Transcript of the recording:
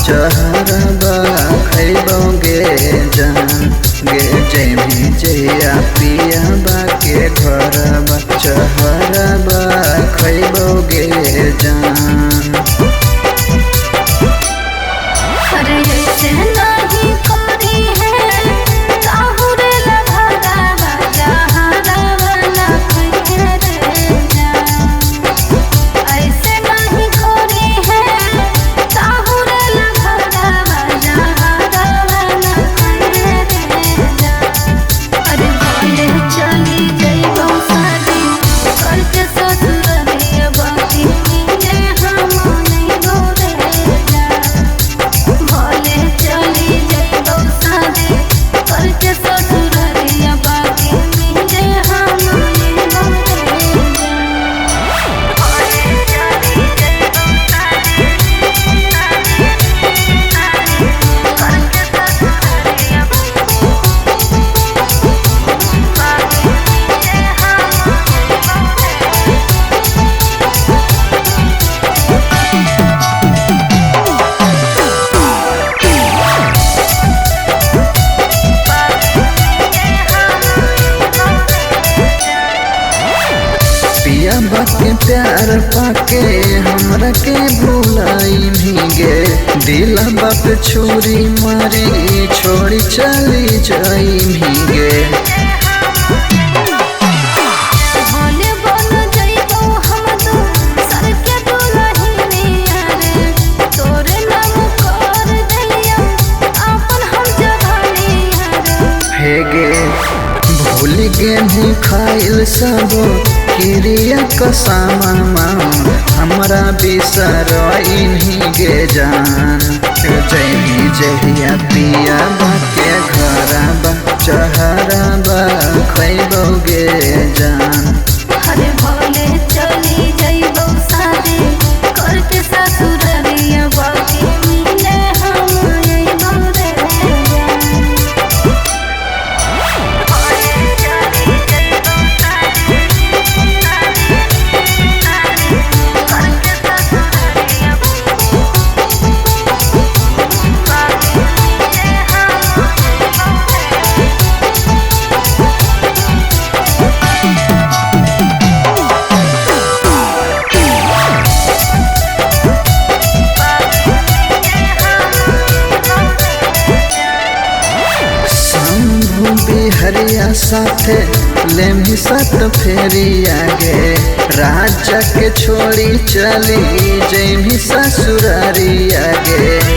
चहरबा खैबोगे जान गे जैमी जैया पियाबा के घरबा चहरबा खैबोगे जान। अरे ऐसे नहीं करी है काहुरे लभरावा जहरवा ना खैहे रे जान। ऐसे नहीं करी है काहुरे लभरावा जहरवा ना खैहे रे जान। अरे बोले चली जइबो शादी करके ससुररिया बाकी मिले हम नहीं गोरे जान। भले चली जइबो शादी करके ससुररिया बाकी मिले हम नहीं गोरे जान। भले चली जइबो शादी करके ससुररिया बाकी मिले पियाबा के प्यार पाके हमरा के भुलाई भीगे दिलबा पे छुरी मारी छोड़ी चली जाई भीगे। भले बन जइबो हम दू सर के दुल्हनिया रे तोरे नाम कर देलिया अपन हम जवानिया रे। हेगे भूल गेहूँ खाइल सब क्रिया कसामा हमरा बिसर गे जान जैनी जहिया पियाबा के घरबा चहरबा खैबोगे जान। अरे भले चली जइबो शादी करके ससुररिया बाकी मिले हम अइबो रे जान। भले चली जइबो शादी करके ससुररिया बाकी मिले हम शंभु बिहरिया साथे लेमी सत फेरी आगे राजा के छोड़ी चली जैमी ससुरारी आगे।